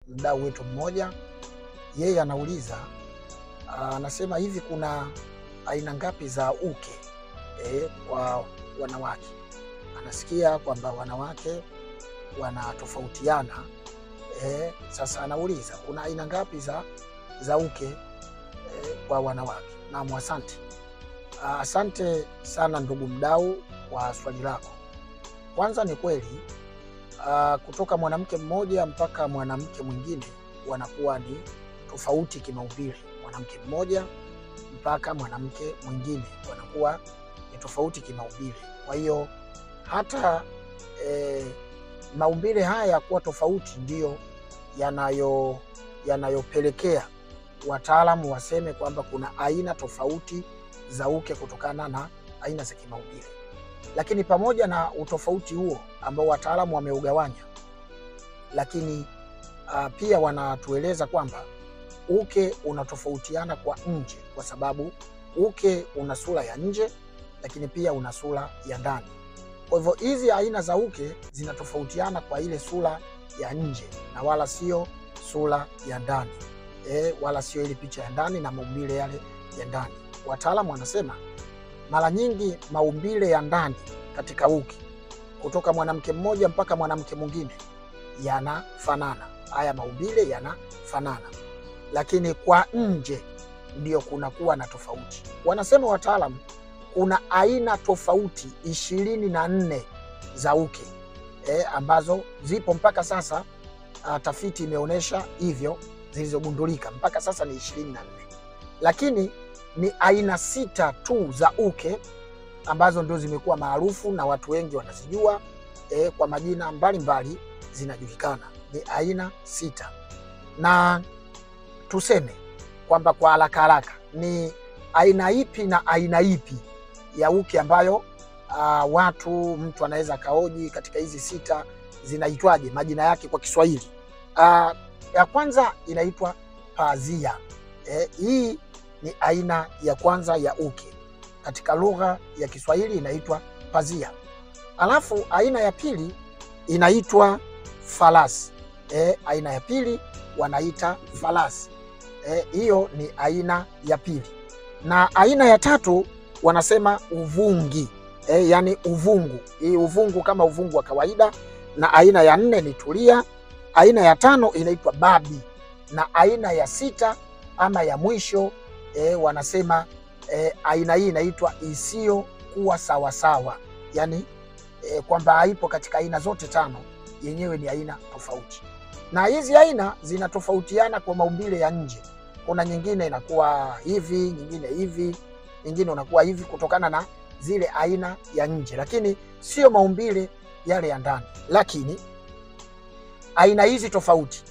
mdau wetu mmoja, yeye anauliza, anasema hivi kuna aina ngapi za uke kwa wanawake? Anasikia kwamba wanawake wanatofautiana. Sasa anauliza kuna aina ngapi za uke kwa wanawake? Naam, asante. Asante sana ndugu mdau kwa swali lako. Kwanza ni kweli kutoka mwanamke mmoja mpaka mwanamke mwingine wanakuwa ni tofauti kimaumbile. Mwanamke mmoja mpaka mwanamke mwingine wanakuwa ni tofauti kimaumbile. Kwa hiyo hata maumbile haya kuwa tofauti ndiyo yanayopelekea wataalamu waseme kwamba kuna aina tofauti za uke kutokana na aina za kimaumbile. Lakini pamoja na utofauti huo ambao wataalamu wameugawanya, lakini pia wanatueleza kwamba uke unatofautiana kwa nje, kwa sababu uke una sura ya nje lakini pia una sura ya ndani. Kwa hivyo hizi aina za uke zinatofautiana kwa ile sura ya nje na wala sio sura ya ndani, wala sio ile picha ya ndani na maumbile yale ya ndani. Wataalamu wanasema mara nyingi maumbile ya ndani katika uke kutoka mwanamke mmoja mpaka mwanamke mwingine yanafanana. Haya maumbile yanafanana, lakini kwa nje ndio kunakuwa na tofauti. Wanasema wataalamu kuna aina tofauti 24 za uke ambazo zipo mpaka sasa. Tafiti imeonyesha hivyo, zilizogundulika mpaka sasa ni 24, lakini ni aina 6 tu za uke ambazo ndio zimekuwa maarufu na watu wengi wanazijua kwa majina mbalimbali zinajulikana. Ni aina 6, na tuseme kwamba kwa haraka haraka ni aina ipi na aina ipi ya uke ambayo mtu anaweza kaoji katika hizi 6 zinaitwaje, majina yake kwa Kiswahili. Ya kwanza inaitwa pazia. Hii ni aina ya kwanza ya uke katika lugha ya Kiswahili, inaitwa pazia. Alafu aina ya pili inaitwa falasi. Aina ya pili wanaita falasi. Hiyo ni aina ya pili. Na aina ya tatu wanasema uvungi, yani uvungu. Hii uvungu kama uvungu wa kawaida. Na aina ya 4 ni tulia. Aina ya 5 inaitwa babi. Na aina ya 6 ama ya mwisho wanasema aina hii inaitwa isiyo kuwa sawasawa, yani kwamba haipo katika aina zote 5, yenyewe ni aina tofauti. Na hizi aina zinatofautiana kwa maumbile ya nje. Kuna nyingine inakuwa hivi, nyingine hivi, nyingine unakuwa hivi, kutokana na zile aina ya nje, lakini sio maumbile yale ya ndani. Lakini aina hizi tofauti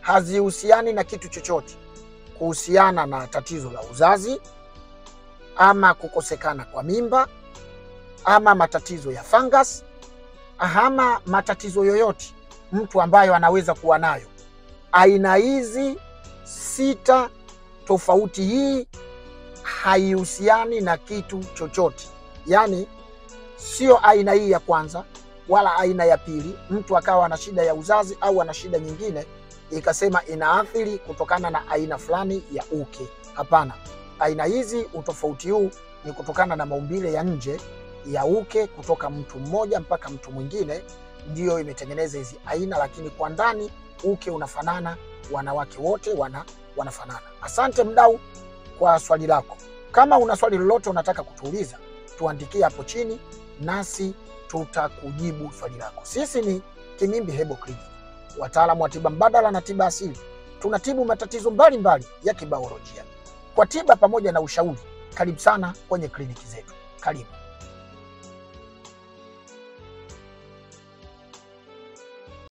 hazihusiani na kitu chochote kuhusiana na tatizo la uzazi ama kukosekana kwa mimba ama matatizo ya fungus ama matatizo yoyote mtu ambayo anaweza kuwa nayo. Aina hizi 6 tofauti hii haihusiani na kitu chochote. Yani sio aina hii ya kwanza wala aina ya pili, mtu akawa na shida ya uzazi au ana shida nyingine ikasema inaathiri kutokana na aina fulani ya uke. Hapana, aina hizi utofauti huu ni kutokana na maumbile ya nje ya uke kutoka mtu mmoja mpaka mtu mwingine, ndio imetengeneza hizi aina, lakini kwa ndani uke unafanana, wanawake wote wanafanana. Asante mdau kwa swali lako. Kama una swali lolote unataka kutuuliza, tuandikie hapo chini nasi tutakujibu swali lako. Sisi ni Kimimbi Herbal Clinic, wataalamu wa tiba mbadala na tiba asili. Tunatibu matatizo mbalimbali ya kibiolojia kwa tiba pamoja na ushauri. Karibu sana kwenye kliniki zetu. Karibu.